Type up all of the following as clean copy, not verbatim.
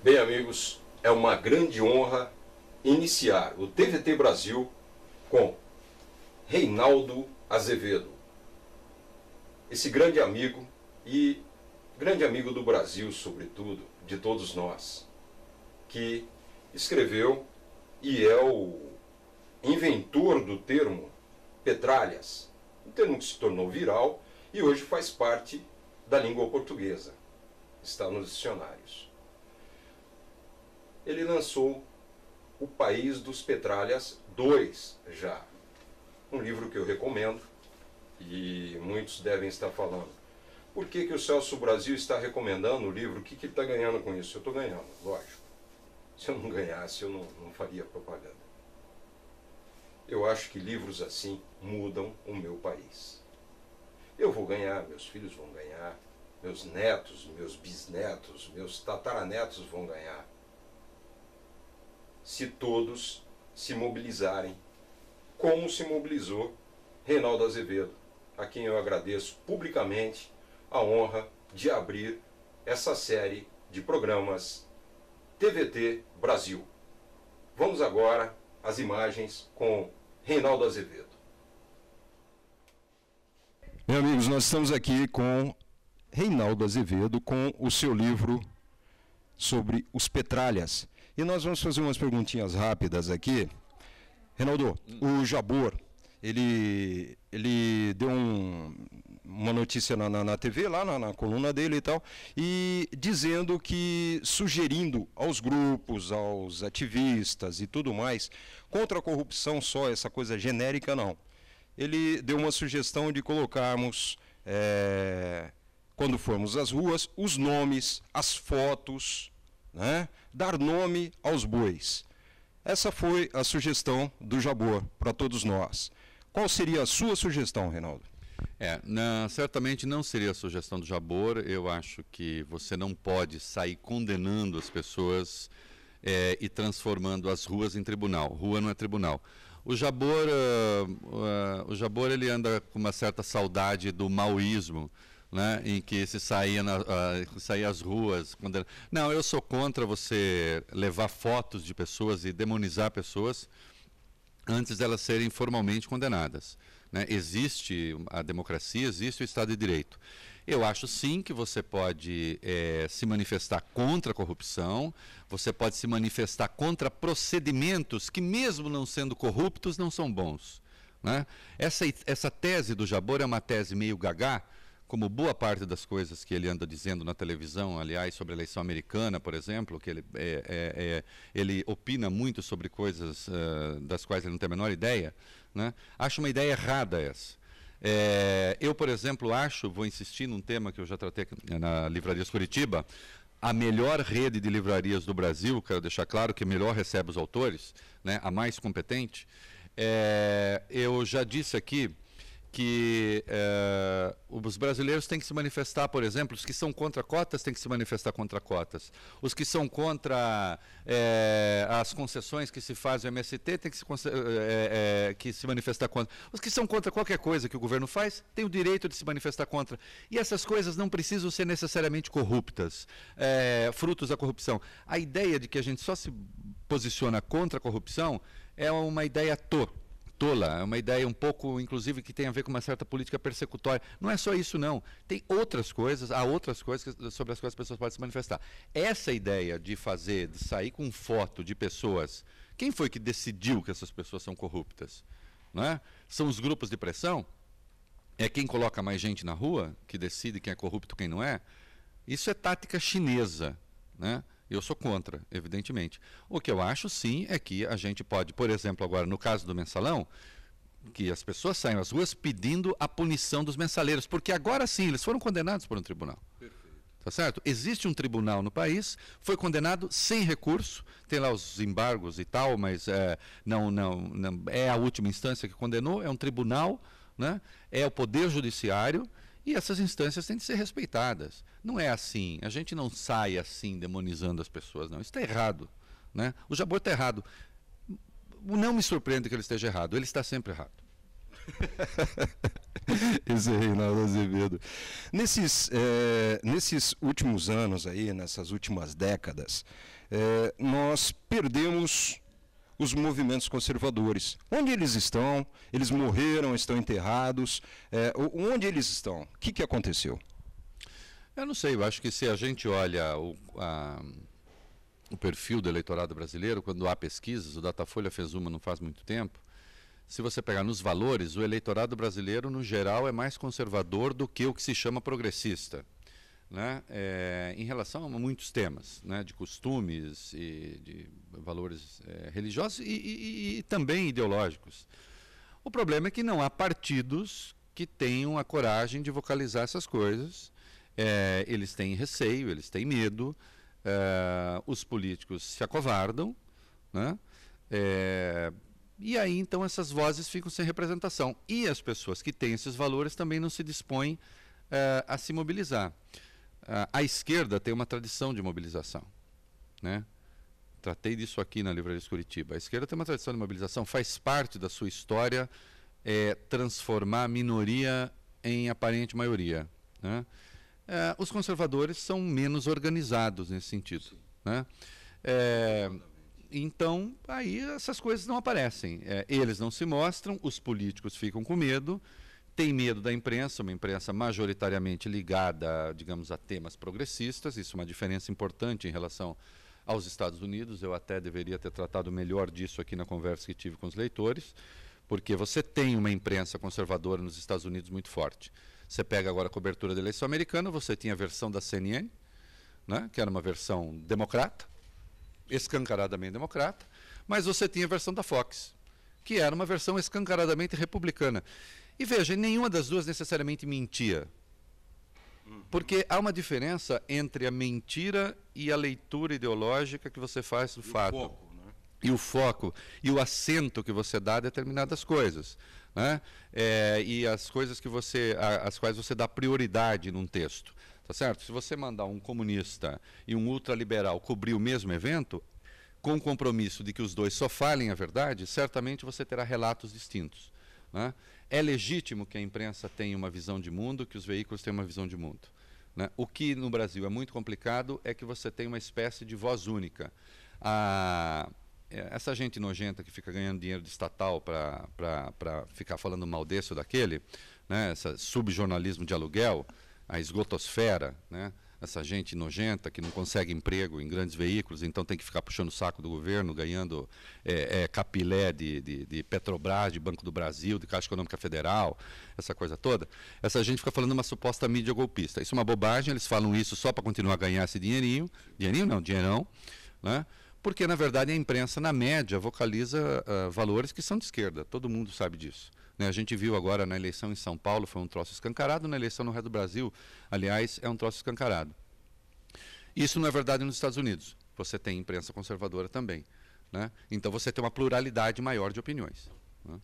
Bem, amigos, é uma grande honra iniciar o TVT Brasil com Reinaldo Azevedo. Esse grande amigo e grande amigo do Brasil, sobretudo, de todos nós, que escreveu e é o inventor do termo petralhas, um termo que se tornou viral e hoje faz parte da língua portuguesa, está nos dicionários. Ele lançou O País dos Petralhas 2 já, um livro que eu recomendo e muitos devem estar falando. Por que o Celso Brasil está recomendando o livro? O que ele está ganhando com isso? Eu estou ganhando, lógico. Se eu não ganhasse, eu não faria propaganda. Eu acho que livros assim mudam o meu país. Eu vou ganhar, meus filhos vão ganhar, meus netos, meus bisnetos, meus tataranetos vão ganhar. Se todos se mobilizarem, como se mobilizou Reinaldo Azevedo, a quem eu agradeço publicamente a honra de abrir essa série de programas TVT Brasil. Vamos agora às imagens com Reinaldo Azevedo. Meus amigos, nós estamos aqui com Reinaldo Azevedo com o seu livro sobre os Petralhas. E nós vamos fazer umas perguntinhas rápidas aqui. Reinaldo, o Jabor, ele deu uma notícia na TV, lá na coluna dele e tal, e dizendo que, sugerindo aos grupos, aos ativistas e tudo mais, contra a corrupção só, essa coisa genérica, não. Ele deu uma sugestão de colocarmos, quando formos às ruas, os nomes, as fotos, né? Dar nome aos bois. Essa foi a sugestão do Jabor para todos nós. Qual seria a sua sugestão, Reinaldo? Certamente não seria a sugestão do Jabor. Eu acho que você não pode sair condenando as pessoas e transformando as ruas em tribunal. Rua não é tribunal. O Jabor ele anda com uma certa saudade do maoísmo, né, em que se saía às ruas. Não, eu sou contra você levar fotos de pessoas e demonizar pessoas antes de elas serem formalmente condenadas. Né? Existe a democracia, existe o Estado de Direito. Eu acho sim que você pode se manifestar contra a corrupção, você pode se manifestar contra procedimentos que, mesmo não sendo corruptos, não são bons. Né? Essa tese do Jabor é uma tese meio gagá, como boa parte das coisas que ele anda dizendo na televisão, aliás, sobre a eleição americana, por exemplo, que ele opina muito sobre coisas das quais ele não tem a menor ideia, né? Acho uma ideia errada essa. Eu, por exemplo, vou insistir num tema que eu já tratei na Livrarias Curitiba, a melhor rede de livrarias do Brasil, quero deixar claro que melhor recebe os autores, né, a mais competente. Eu já disse aqui que os brasileiros têm que se manifestar, por exemplo, os que são contra cotas têm que se manifestar contra cotas, os que são contra as concessões que se fazem ao MST têm que se manifestar contra, os que são contra qualquer coisa que o governo faz têm o direito de se manifestar contra, e essas coisas não precisam ser necessariamente corruptas, frutos da corrupção. A ideia de que a gente só se posiciona contra a corrupção é uma ideia tola, é uma ideia um pouco, inclusive, que tem a ver com uma certa política persecutória. Não é só isso, não. Tem outras coisas, há outras coisas sobre as quais as pessoas podem se manifestar. Essa ideia de sair com foto de pessoas, quem foi que decidiu que essas pessoas são corruptas? Não é? São os grupos de pressão? É quem coloca mais gente na rua que decide quem é corrupto e quem não é? Isso é tática chinesa, né? Eu sou contra, evidentemente. O que eu acho, sim, é que a gente pode, por exemplo, agora, no caso do mensalão, que as pessoas saiam às ruas pedindo a punição dos mensaleiros, porque agora sim, eles foram condenados por um tribunal. Perfeito. Tá certo? Existe um tribunal no país, foi condenado sem recurso, tem lá os embargos e tal, mas não é a última instância que condenou, é um tribunal, né? É o Poder Judiciário, e essas instâncias têm de ser respeitadas. Não é assim, a gente não sai assim demonizando as pessoas, não. Isso está errado, né? O Jabor está errado. Não me surpreende que ele esteja errado, ele está sempre errado. Esse é Reinaldo Azevedo. Nesses últimos anos aí, nessas últimas décadas, nós perdemos os movimentos conservadores. Onde eles estão? Eles morreram, estão enterrados? Onde eles estão? O que aconteceu? Eu não sei, eu acho que se a gente olha o perfil do eleitorado brasileiro, quando há pesquisas, o Datafolha fez uma não faz muito tempo, se você pegar nos valores, o eleitorado brasileiro, no geral, é mais conservador do que o que se chama progressista, né? Em relação a muitos temas, né? De costumes e de valores religiosos e também ideológicos. O problema é que não há partidos que tenham a coragem de vocalizar essas coisas. Eles têm receio, eles têm medo, os políticos se acovardam, né? E aí, então, essas vozes ficam sem representação. E as pessoas que têm esses valores também não se dispõem a se mobilizar. A esquerda tem uma tradição de mobilização, né? Tratei disso aqui na Livraria Curitiba. A esquerda tem uma tradição de mobilização, faz parte da sua história transformar a minoria em aparente maioria, né? Os conservadores são menos organizados nesse sentido, né? Então, aí essas coisas não aparecem. Eles não se mostram, os políticos ficam com medo, têm medo da imprensa, uma imprensa majoritariamente ligada, digamos, a temas progressistas. Isso é uma diferença importante em relação aos Estados Unidos. Eu até deveria ter tratado melhor disso aqui na conversa que tive com os leitores, porque você tem uma imprensa conservadora nos Estados Unidos muito forte. Você pega agora a cobertura da eleição americana, você tinha a versão da CNN, né, que era uma versão democrata, escancaradamente democrata, mas você tinha a versão da Fox, que era uma versão escancaradamente republicana. E veja, nenhuma das duas necessariamente mentia, porque há uma diferença entre a mentira e a leitura ideológica que você faz do fato. Foco, né? E o foco, e o acento que você dá a determinadas coisas, né? E as coisas que às quais você dá prioridade num texto. Tá certo? Se você mandar um comunista e um ultraliberal cobrir o mesmo evento, com o compromisso de que os dois só falem a verdade, certamente você terá relatos distintos, né? É legítimo que a imprensa tenha uma visão de mundo, que os veículos tenham uma visão de mundo, né? O que no Brasil é muito complicado é que você tem uma espécie de voz única. Essa gente nojenta que fica ganhando dinheiro de estatal para ficar falando mal desse ou daquele, né? Esse subjornalismo de aluguel, a esgotosfera, né? Essa gente nojenta que não consegue emprego em grandes veículos, então tem que ficar puxando o saco do governo, ganhando capilé de Petrobras, de Banco do Brasil, de Caixa Econômica Federal, essa coisa toda. Essa gente fica falando uma suposta mídia golpista. Isso é uma bobagem, eles falam isso só para continuar a ganhar esse dinheirinho. Dinheirinho não, dinheirão, né? Porque, na verdade, a imprensa, na média, vocaliza valores que são de esquerda. Todo mundo sabe disso. A gente viu agora na eleição em São Paulo, foi um troço escancarado, na eleição no resto do Brasil, aliás, é um troço escancarado. Isso não é verdade nos Estados Unidos. Você tem imprensa conservadora também, né? Então você tem uma pluralidade maior de opiniões, né?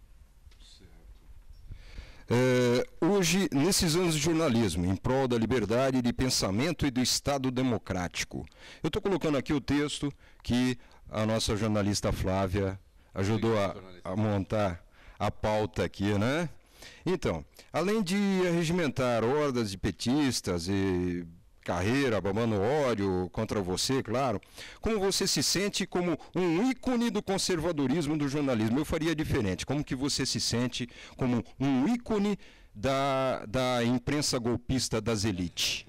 Hoje, nesses anos de jornalismo, em prol da liberdade de pensamento e do Estado democrático, eu estou colocando aqui o texto que a nossa jornalista Flávia ajudou a montar a pauta aqui, né? Então, além de arregimentar hordas de petistas e carreira, babando ódio contra você, claro, como você se sente como um ícone do conservadorismo do jornalismo? Eu faria diferente. Como que você se sente como um ícone da imprensa golpista das elites?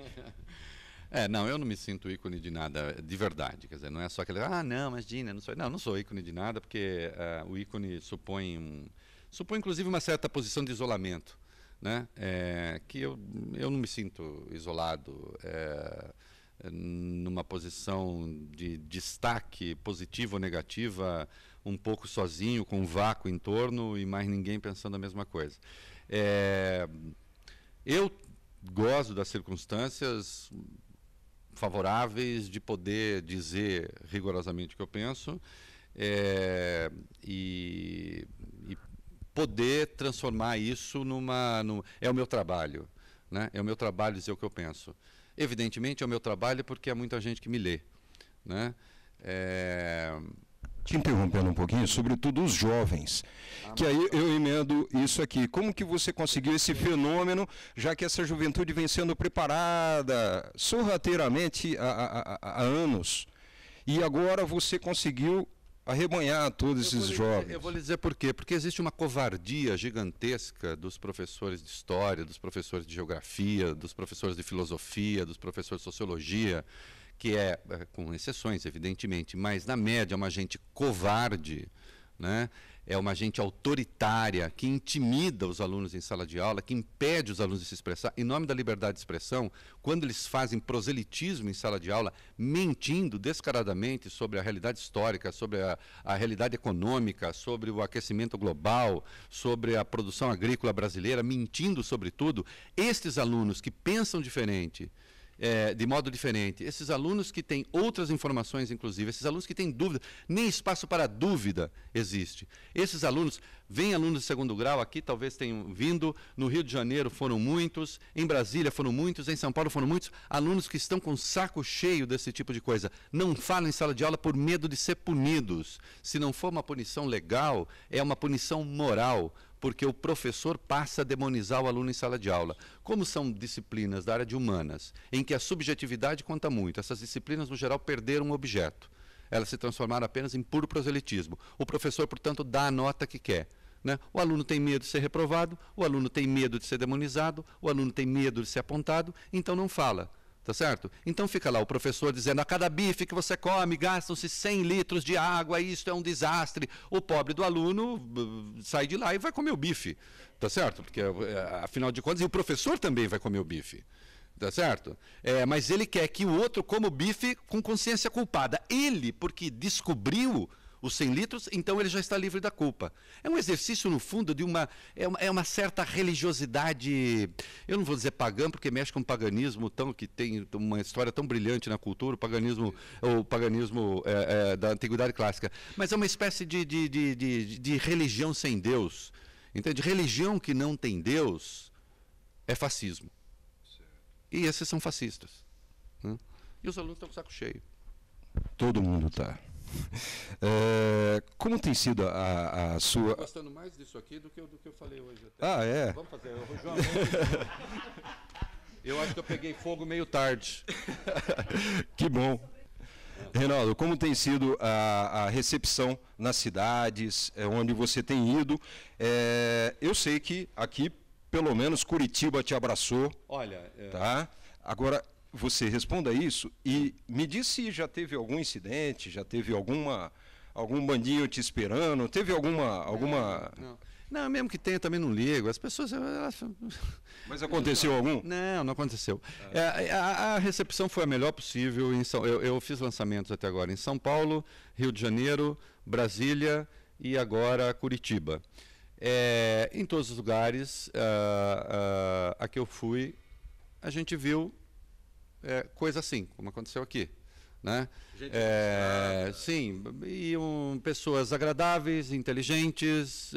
Não, eu não me sinto ícone de nada, de verdade. Quer dizer, não é só aquele, não, imagina, não sou ícone de nada, porque o ícone supõe inclusive uma certa posição de isolamento, né? Que eu não me sinto isolado, numa posição de destaque positiva ou negativa, um pouco sozinho, com um vácuo em torno e mais ninguém pensando a mesma coisa. Eu gosto das circunstâncias favoráveis de poder dizer rigorosamente o que eu penso e poder transformar isso é o meu trabalho, né? É o meu trabalho dizer o que eu penso. Evidentemente é o meu trabalho porque há muita gente que me lê, né? te interrompendo um pouquinho, sobretudo os jovens, que aí eu emendo isso aqui. Como que você conseguiu esse fenômeno, já que essa juventude vem sendo preparada sorrateiramente há anos, e agora você conseguiu arrebanhar todos esses jovens? Eu vou lhe dizer por quê. Porque existe uma covardia gigantesca dos professores de história, dos professores de geografia, dos professores de filosofia, dos professores de sociologia, que é, com exceções, evidentemente, mas na média é uma gente covarde, né? É uma gente autoritária, que intimida os alunos em sala de aula, que impede os alunos de se expressar. Em nome da liberdade de expressão, quando eles fazem proselitismo em sala de aula, mentindo descaradamente sobre a realidade histórica, sobre a realidade econômica, sobre o aquecimento global, sobre a produção agrícola brasileira, mentindo sobre tudo, estes alunos que pensam diferente, de modo diferente, esses alunos que têm outras informações, inclusive, esses alunos que têm dúvida, nem espaço para dúvida existe. Esses alunos, vêm alunos de segundo grau, aqui talvez tenham vindo, no Rio de Janeiro foram muitos, em Brasília foram muitos, em São Paulo foram muitos, alunos que estão com o saco cheio desse tipo de coisa. Não falam em sala de aula por medo de ser punidos. Se não for uma punição legal, é uma punição moral, porque o professor passa a demonizar o aluno em sala de aula. Como são disciplinas da área de humanas, em que a subjetividade conta muito, essas disciplinas, no geral, perderam um objeto. Elas se transformaram apenas em puro proselitismo. O professor, portanto, dá a nota que quer, né? O aluno tem medo de ser reprovado, o aluno tem medo de ser demonizado, o aluno tem medo de ser apontado, então não fala. Tá certo? Então fica lá o professor dizendo, a cada bife que você come, gastam-se 100 litros de água, isto é um desastre. O pobre do aluno sai de lá e vai comer o bife. Tá certo? Porque, afinal de contas, e o professor também vai comer o bife. Tá certo? Mas ele quer que o outro coma o bife com consciência culpada. Ele, porque descobriu os 100 litros, então ele já está livre da culpa. É um exercício, no fundo, de uma certa religiosidade, eu não vou dizer pagã, porque mexe com o paganismo, que tem uma história tão brilhante na cultura, o paganismo da Antiguidade Clássica. Mas é uma espécie de religião sem Deus. Entende? Religião que não tem Deus é fascismo. E esses são fascistas. Né? E os alunos estão com o saco cheio. Todo mundo está. Como tem sido a sua... Estou gostando mais disso aqui do que eu falei hoje. Até. Ah, é? Vamos fazer. Eu acho que eu peguei fogo meio tarde. Que bom. Reinaldo, como tem sido a recepção nas cidades, onde você tem ido? Eu sei que aqui, pelo menos, Curitiba te abraçou. Olha... Tá? Agora... Você responda isso e me diz se já teve algum incidente, já teve algum bandinho te esperando, teve alguma... Não, mesmo que tenha, também não ligo. As pessoas... Mas aconteceu algum? Não aconteceu. A recepção foi a melhor possível. Eu fiz lançamentos até agora em São Paulo, Rio de Janeiro, Brasília e agora Curitiba. Em todos os lugares a que eu fui, a gente viu coisa assim, como aconteceu aqui. Né? Sim, e pessoas agradáveis, inteligentes,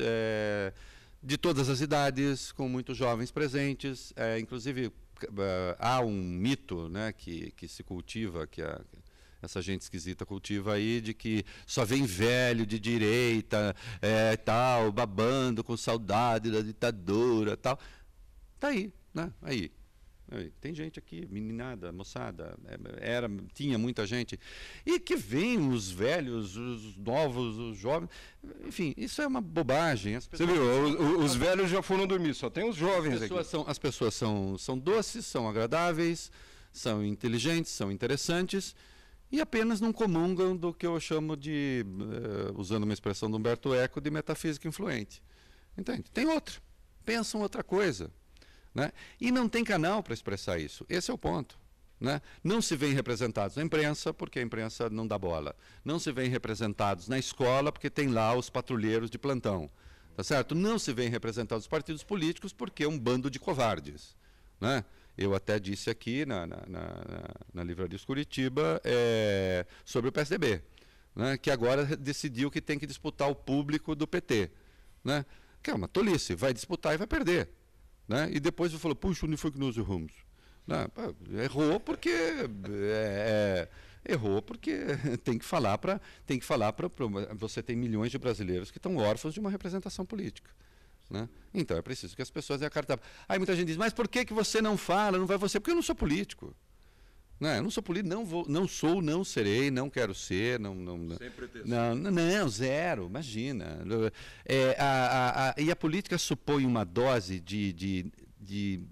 de todas as idades, com muitos jovens presentes. Inclusive, há um mito, né, que se cultiva, essa gente esquisita cultiva aí, de que só vem velho de direita, tal, babando com saudade da ditadura, tal. Tá aí, né? Aí. Tem gente aqui, meninada, moçada, tinha muita gente. E que vem os velhos, os novos, os jovens. Enfim, isso é uma bobagem. Você viu, os velhos já foram dormir, só tem os jovens aqui. As pessoas são doces, são agradáveis, são inteligentes, são interessantes e apenas não comungam do que eu chamo de, usando uma expressão do Humberto Eco, de metafísica influente. Entende? Tem outro. Pensam outra coisa. Né? E não tem canal para expressar isso. Esse é o ponto. Né? Não se veem representados na imprensa, porque a imprensa não dá bola. Não se veem representados na escola, porque tem lá os patrulheiros de plantão. Tá certo? Não se veem representados os partidos políticos, porque é um bando de covardes. Né? Eu até disse aqui na Livraria Curitiba sobre o PSDB, né? Que agora decidiu que tem que disputar o público do PT. Né? Que é uma tolice, vai disputar e vai perder. Né? E depois eu falo, puxa, onde foi que nós erramos? Não, errou porque Errou porque tem que falar para você tem milhões de brasileiros que estão órfãos de uma representação política, né? Então é preciso que as pessoas dêem a cara. Aí muita gente diz, mas por que você não fala, não vai você? Porque eu não sou político. Não, eu não sou político, não sou, não serei, não quero ser, não, zero, imagina. E a política supõe uma dose de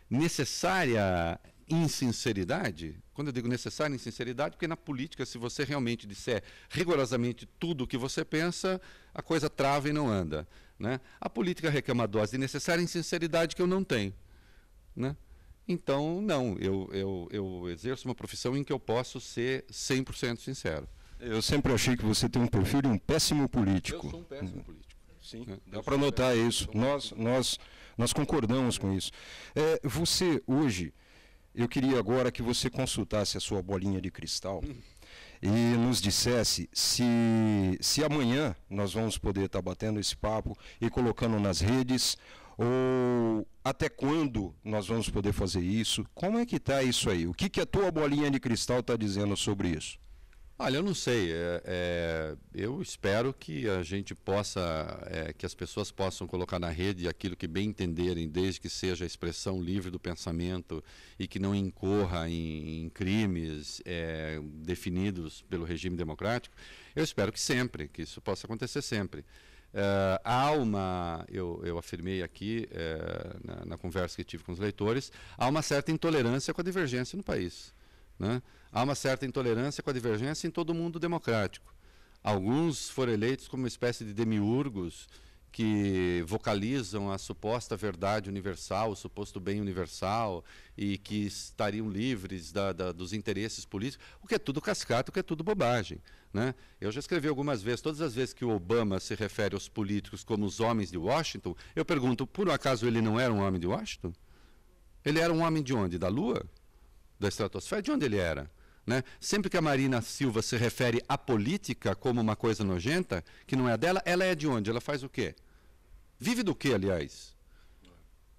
necessária insinceridade. Quando eu digo necessária insinceridade, porque na política, se você realmente disser rigorosamente tudo o que você pensa, a coisa trava e não anda, né? A política requer uma dose de necessária insinceridade que eu não tenho, né? Então, não, eu exerço uma profissão em que eu posso ser 100% sincero. Eu sempre achei que você tem um perfil de um péssimo político. Eu sou um péssimo político. Sim, dá para notar isso. Nós concordamos com isso. Você, hoje, eu queria agora que você consultasse a sua bolinha de cristal e nos dissesse se amanhã nós vamos poder estar batendo esse papo e colocando nas redes, ou até quando nós vamos poder fazer isso? Como é que está isso aí? O que a tua bolinha de cristal está dizendo sobre isso? Olha, eu não sei. Eu espero que a gente possa, que as pessoas possam colocar na rede aquilo que bem entenderem, desde que seja a expressão livre do pensamento e que não incorra em crimes definidos pelo regime democrático. Eu espero que isso possa acontecer sempre. Eu afirmei aqui, na conversa que tive com os leitores, há uma certa intolerância com a divergência no país, né? Há uma certa intolerância com a divergência em todo o mundo democrático. Alguns foram eleitos como uma espécie de demiurgos que vocalizam a suposta verdade universal, o suposto bem universal, e que estariam livres dos interesses políticos, o que é tudo cascata, o que é tudo bobagem, né? Eu já escrevi algumas vezes, todas as vezes que o Obama se refere aos políticos como os homens de Washington, eu pergunto, por um acaso ele não era um homem de Washington? Ele era um homem de onde? Da Lua? Da estratosfera? De onde ele era? Né? Sempre que a Marina Silva se refere à política como uma coisa nojenta, que não é dela, ela é de onde? Ela faz o quê? Vive do quê, aliás?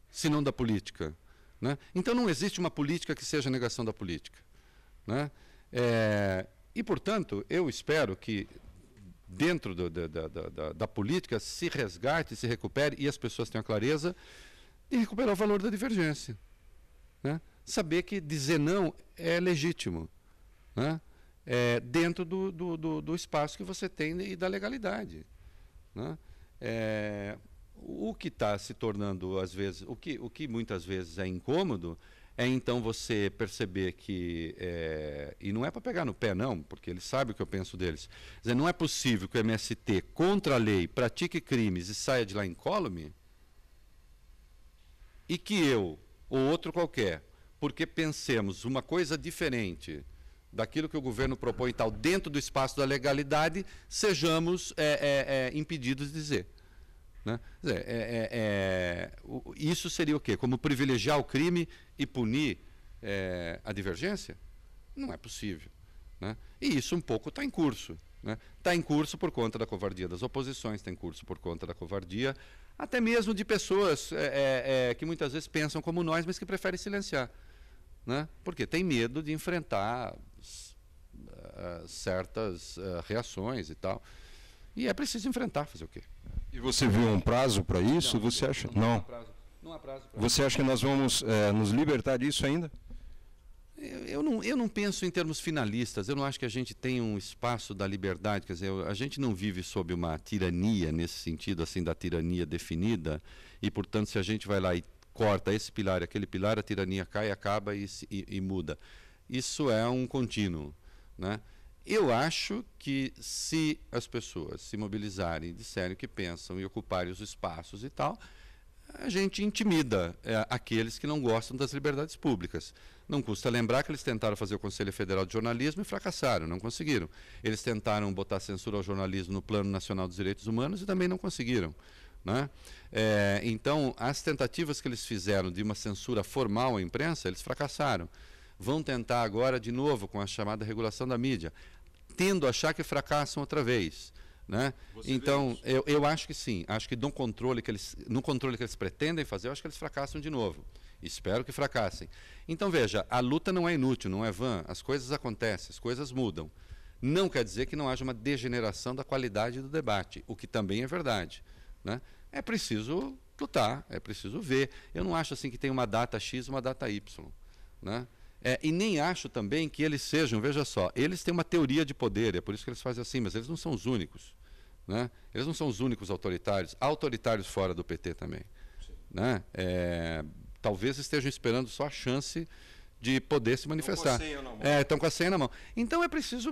Se não da política, né? Então não existe uma política que seja negação da política, né? E, portanto, eu espero que dentro da política se resgate, se recupere, e as pessoas tenham a clareza de recuperar o valor da divergência, né? Saber que dizer não é legítimo, né? Dentro do espaço que você tem e da legalidade, né? O que está se tornando, às vezes, o que muitas vezes é incômodo, é então você perceber que, e não é para pegar no pé não, porque eles sabem o que eu penso deles, quer dizer, não é possível que o MST, contra a lei, pratique crimes e saia de lá incólume, e que eu, ou outro qualquer, porque pensemos uma coisa diferente daquilo que o governo propõe e tal, dentro do espaço da legalidade, sejamos impedidos de dizer, né? Quer dizer, isso seria o quê? Como privilegiar o crime e punir a divergência? Não é possível, né? E isso um pouco está em curso, né? Está em curso por conta da covardia das oposições, está em curso por conta da covardia até mesmo de pessoas que muitas vezes pensam como nós, mas que preferem silenciar, né? Porque tem medo de enfrentar certas reações e tal. E é preciso enfrentar, fazer o quê? E você viu um prazo para isso? Não, você acha? Não. Não há prazo. Você acha que nós vamos nos libertar disso ainda? Eu não penso em termos finalistas. Eu não acho que a gente tem um espaço da liberdade. Quer dizer, a gente não vive sob uma tirania, nesse sentido, assim, da tirania definida. E, portanto, se a gente vai lá e corta esse pilar e aquele pilar, a tirania cai, acaba e muda. Isso é um contínuo, né? Eu acho que se as pessoas se mobilizarem, disserem o que pensam e ocuparem os espaços e tal, a gente intimida aqueles que não gostam das liberdades públicas. Não custa lembrar que eles tentaram fazer o Conselho Federal de Jornalismo e fracassaram, não conseguiram. Eles tentaram botar censura ao jornalismo no Plano Nacional dos Direitos Humanos e também não conseguiram, né? Então, as tentativas que eles fizeram de uma censura formal à imprensa, eles fracassaram. Vão tentar agora de novo com a chamada regulação da mídia, tendo a achar que fracassam outra vez. Né? Então, eu acho que sim. Acho que no controle que eles pretendem fazer, eu acho que eles fracassam de novo. Espero que fracassem. Então, veja, a luta não é inútil, não é vã. As coisas acontecem, as coisas mudam. Não quer dizer que não haja uma degeneração da qualidade do debate, o que também é verdade. Né? É preciso lutar, é preciso ver. Eu não acho assim que tem uma data X e uma data Y. Né? E nem acho também que eles sejam, veja só, eles têm uma teoria de poder, é por isso que eles fazem assim, mas eles não são os únicos. Né? Eles não são os únicos autoritários. Há autoritários fora do PT também. Né? Talvez estejam esperando só a chance de poder se manifestar. Estão com a senha na mão. Então é preciso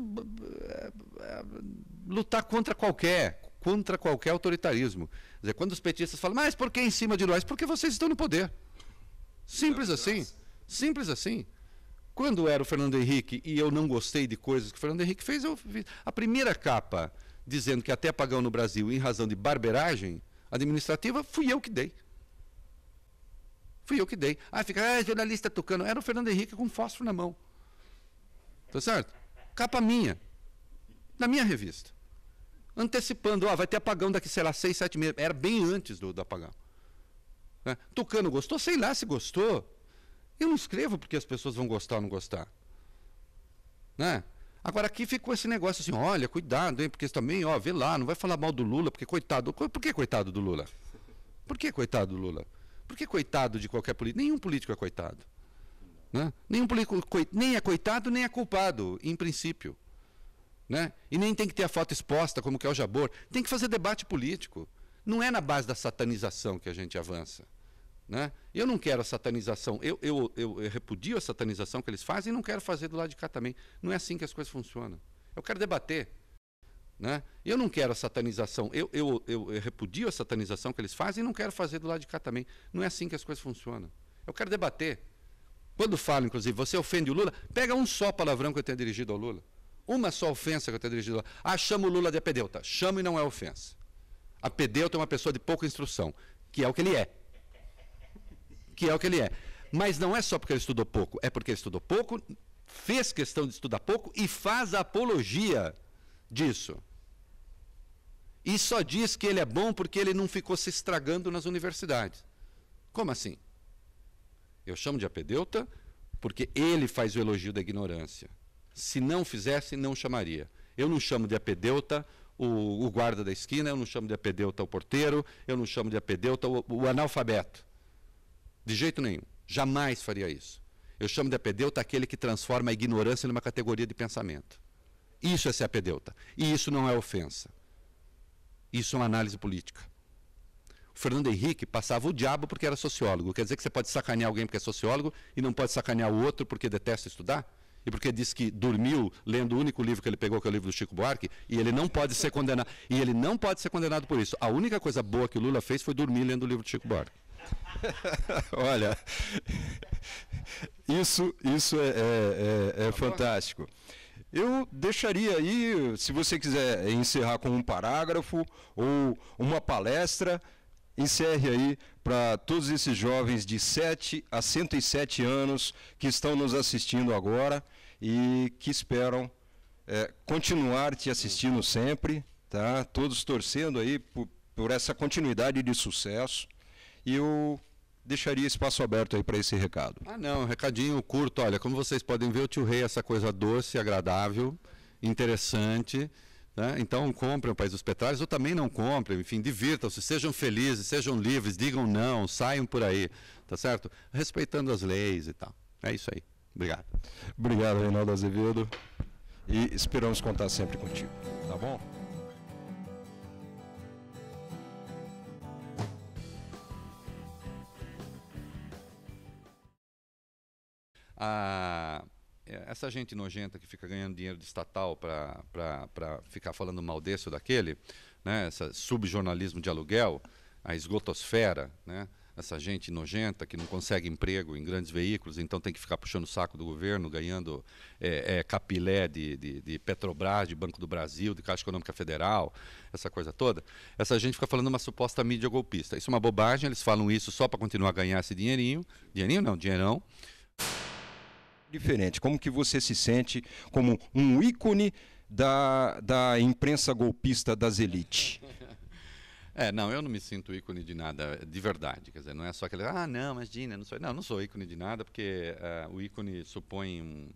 lutar contra qualquer autoritarismo. Quer dizer, quando os petistas falam, mas por que em cima de nós? Porque vocês estão no poder. Simples assim. Simples assim. Quando era o Fernando Henrique e eu não gostei de coisas que o Fernando Henrique fez, eu fiz a primeira capa dizendo que até apagão no Brasil em razão de barberagem administrativa, fui eu que dei. Fui eu que dei. Fica, jornalista tocando. Era o Fernando Henrique com fósforo na mão. Tá certo? Capa minha. Na minha revista. Antecipando, vai ter apagão daqui, sei lá, 6, 7 meses. Era bem antes do apagão. Né? Tucano gostou? Sei lá se gostou. Eu não escrevo porque as pessoas vão gostar ou não gostar. Né? Agora aqui ficou esse negócio assim, olha, cuidado, hein, porque também, vê lá, não vai falar mal do Lula, porque coitado. Por que coitado do Lula? Por que coitado do Lula? Por que coitado de qualquer político? Nenhum político é coitado. Né? Nenhum político nem é coitado, nem é culpado, em princípio. Né? E nem tem que ter a foto exposta, como que é o Jabor. Tem que fazer debate político. Não é na base da satanização que a gente avança. Né? Eu não quero a satanização. Eu repudio a satanização que eles fazem e não quero fazer do lado de cá também. Não é assim que as coisas funcionam. Eu quero debater. Né? Eu não quero a satanização, eu repudio a satanização que eles fazem e não quero fazer do lado de cá também. Não é assim que as coisas funcionam. Eu quero debater. Quando falo, inclusive, você ofende o Lula, pega um só palavrão que eu tenha dirigido ao Lula. Uma só ofensa que eu tenha dirigido ao Lula. Chama o Lula de apedeuta. Chama e não é ofensa. Apedeuta é uma pessoa de pouca instrução, que é o que ele é. Que é o que ele é. Mas não é só porque ele estudou pouco, é porque ele estudou pouco, fez questão de estudar pouco e faz a apologia disso. E só diz que ele é bom porque ele não ficou se estragando nas universidades. Como assim? Eu chamo de apedeuta porque ele faz o elogio da ignorância. Se não fizesse, não chamaria. Eu não chamo de apedeuta o guarda da esquina, eu não chamo de apedeuta o porteiro, eu não chamo de apedeuta o analfabeto. De jeito nenhum. Jamais faria isso. Eu chamo de apedeuta aquele que transforma a ignorância numa categoria de pensamento. Isso é ser apedeuta. E isso não é ofensa. Isso é uma análise política. O Fernando Henrique passava o diabo porque era sociólogo. Quer dizer que você pode sacanear alguém porque é sociólogo e não pode sacanear o outro porque detesta estudar? E porque disse que dormiu lendo o único livro que ele pegou, que é o livro do Chico Buarque, e ele não pode ser condenado. E ele não pode ser condenado por isso. A única coisa boa que o Lula fez foi dormir lendo o livro do Chico Buarque. Olha, isso é fantástico. Eu deixaria aí, se você quiser encerrar com um parágrafo ou uma palestra, encerre aí para todos esses jovens de 7 a 107 anos que estão nos assistindo agora e que esperam continuar te assistindo sempre, tá? Todos torcendo aí por essa continuidade de sucesso. E eu deixaria espaço aberto aí para esse recado. Não, um recadinho curto. Olha, como vocês podem ver, o Tio Rei é essa coisa doce, agradável, interessante. Né? Então, comprem o País dos Petralhas, ou também não comprem. Enfim, divirtam-se, sejam felizes, sejam livres, digam não, saiam por aí. Tá certo? Respeitando as leis e tal. É isso aí. Obrigado. Obrigado, Reinaldo Azevedo. E esperamos contar sempre contigo. Tá bom? Essa gente nojenta que fica ganhando dinheiro de estatal para ficar falando mal desse ou daquele, né? Esse subjornalismo de aluguel, a esgotosfera, né? Essa gente nojenta que não consegue emprego em grandes veículos, então tem que ficar puxando o saco do governo, ganhando capilé de Petrobras, de Banco do Brasil, de Caixa Econômica Federal, essa coisa toda. Essa gente fica falando uma suposta mídia golpista. Isso é uma bobagem, eles falam isso só para continuar a ganhar esse dinheirinho. Dinheirinho não, dinheirão. Diferente, como que você se sente como um ícone da imprensa golpista das elites? Não, eu não me sinto ícone de nada, de verdade. Quer dizer, não é só aquele, não, imagina, não sou ícone de nada, porque o ícone supõe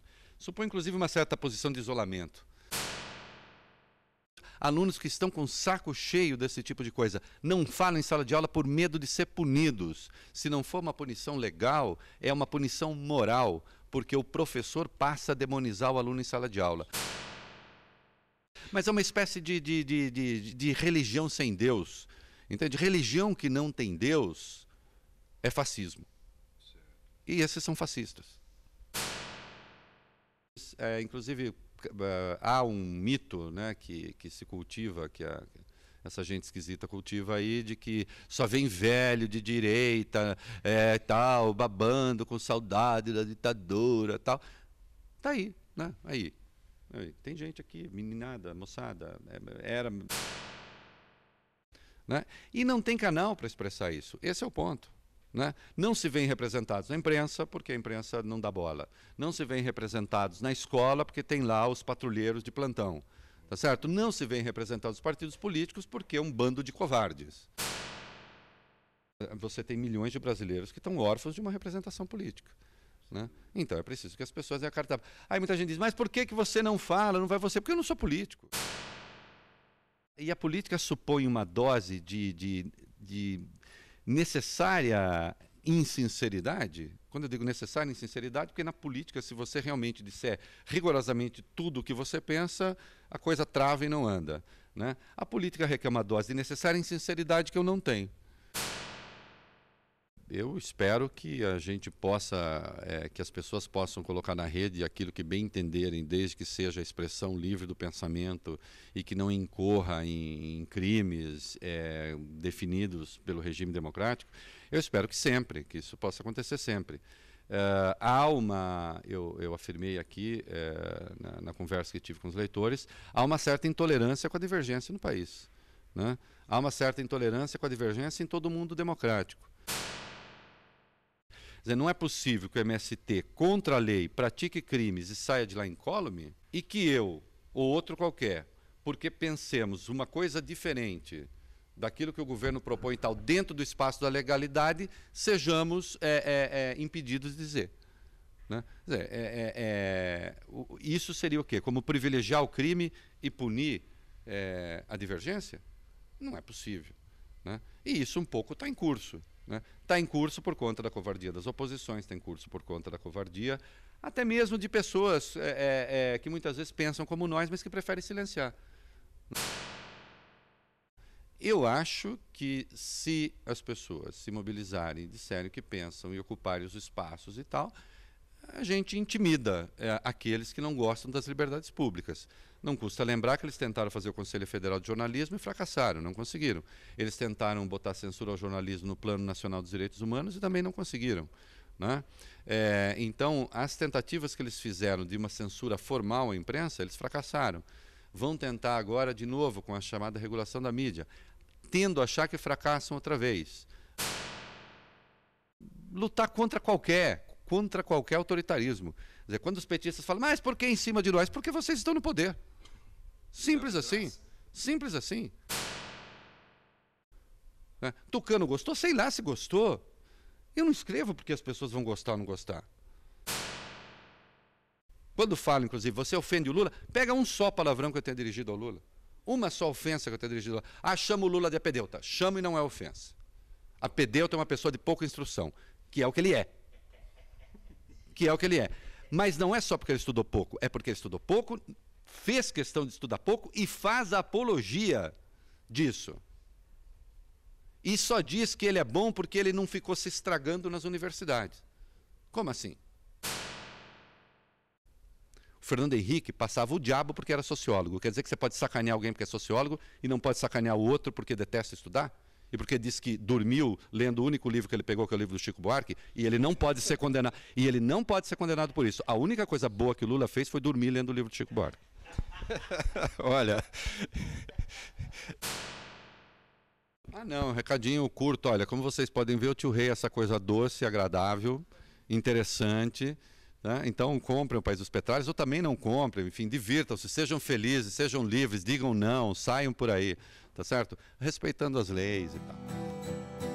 inclusive uma certa posição de isolamento. Alunos que estão com o saco cheio desse tipo de coisa não falam em sala de aula por medo de ser punidos. Se não for uma punição legal, é uma punição moral, porque o professor passa a demonizar o aluno em sala de aula. Mas é uma espécie de religião sem Deus. Entende? Religião que não tem Deus é fascismo. E esses são fascistas. Inclusive, há um mito, né, que se cultiva, essa gente esquisita cultiva aí, de que só vem velho de direita, tal, babando com saudade da ditadura, tal. Tá aí, né? Aí. Tem gente aqui, meninada, moçada, era... Né? E não tem canal para expressar isso. Esse é o ponto. Né? Não se veem representados na imprensa, porque a imprensa não dá bola. Não se veem representados na escola, porque tem lá os patrulheiros de plantão. Tá certo? Não se veem representados os partidos políticos, porque é um bando de covardes. Você tem milhões de brasileiros que estão órfãos de uma representação política. Né? Então é preciso que as pessoas dêem a carta. Aí muita gente diz, mas por que você não fala, não vai você? Porque eu não sou político. E a política supõe uma dose de necessária insinceridade. Quando eu digo necessária insinceridade, porque na política, se você realmente disser rigorosamente tudo o que você pensa, a coisa trava e não anda. Né? A política requer uma dose de necessária insinceridade que eu não tenho. Eu espero que a gente possa, que as pessoas possam colocar na rede aquilo que bem entenderem, desde que seja a expressão livre do pensamento e que não incorra em crimes definidos pelo regime democrático. Eu espero que sempre, que isso possa acontecer sempre. Eu afirmei aqui, na conversa que tive com os leitores, há uma certa intolerância com a divergência no país. Né? Há uma certa intolerância com a divergência em todo o mundo democrático. Quer dizer, não é possível que o MST, contra a lei, pratique crimes e saia de lá incólume, e que eu, ou outro qualquer, porque pensemos uma coisa diferente daquilo que o governo propõe e tal, dentro do espaço da legalidade, sejamos impedidos de dizer. Né? Quer dizer, isso seria o quê? Como privilegiar o crime e punir a divergência? Não é possível. Né? E isso um pouco está em curso. Está em curso por conta da covardia das oposições, está em curso por conta da covardia, até mesmo de pessoas que muitas vezes pensam como nós, mas que preferem silenciar. Eu acho que se as pessoas se mobilizarem, disserem o que pensam e ocuparem os espaços e tal, a gente intimida aqueles que não gostam das liberdades públicas. Não custa lembrar que eles tentaram fazer o Conselho Federal de Jornalismo e fracassaram, não conseguiram. Eles tentaram botar censura ao jornalismo no Plano Nacional dos Direitos Humanos e também não conseguiram. Né? Então, as tentativas que eles fizeram de uma censura formal à imprensa, eles fracassaram. Vão tentar agora de novo com a chamada regulação da mídia, tendo a achar que fracassam outra vez. Lutar contra qualquer autoritarismo. Quer dizer, quando os petistas falam, mas por que em cima de nós? Porque vocês estão no poder. Simples assim. Simples assim. Tucano gostou? Sei lá se gostou. Eu não escrevo porque as pessoas vão gostar ou não gostar. Quando falo, inclusive, você ofende o Lula, pega um só palavrão que eu tenha dirigido ao Lula. Uma só ofensa que eu tenha dirigido ao Lula. Chama o Lula de apedeuta. Chama e não é ofensa. Apedeuta é uma pessoa de pouca instrução, que é o que ele é. Mas não é só porque ele estudou pouco, é porque ele estudou pouco, fez questão de estudar pouco e faz a apologia disso. E só diz que ele é bom porque ele não ficou se estragando nas universidades. Como assim? O Fernando Henrique passava o diabo porque era sociólogo. Quer dizer que você pode sacanear alguém porque é sociólogo e não pode sacanear o outro porque detesta estudar? E porque disse que dormiu lendo o único livro que ele pegou, que é o livro do Chico Buarque, e ele não pode ser condenado. E ele não pode ser condenado por isso. A única coisa boa que o Lula fez foi dormir lendo o livro do Chico Buarque. Olha. Não, recadinho curto. Olha, como vocês podem ver, eu tilrei essa coisa doce, agradável, interessante, né? Então comprem o País dos Petralhas ou também não comprem, enfim, divirtam-se, sejam felizes, sejam livres, digam não, saiam por aí, tá certo? Respeitando as leis e tal.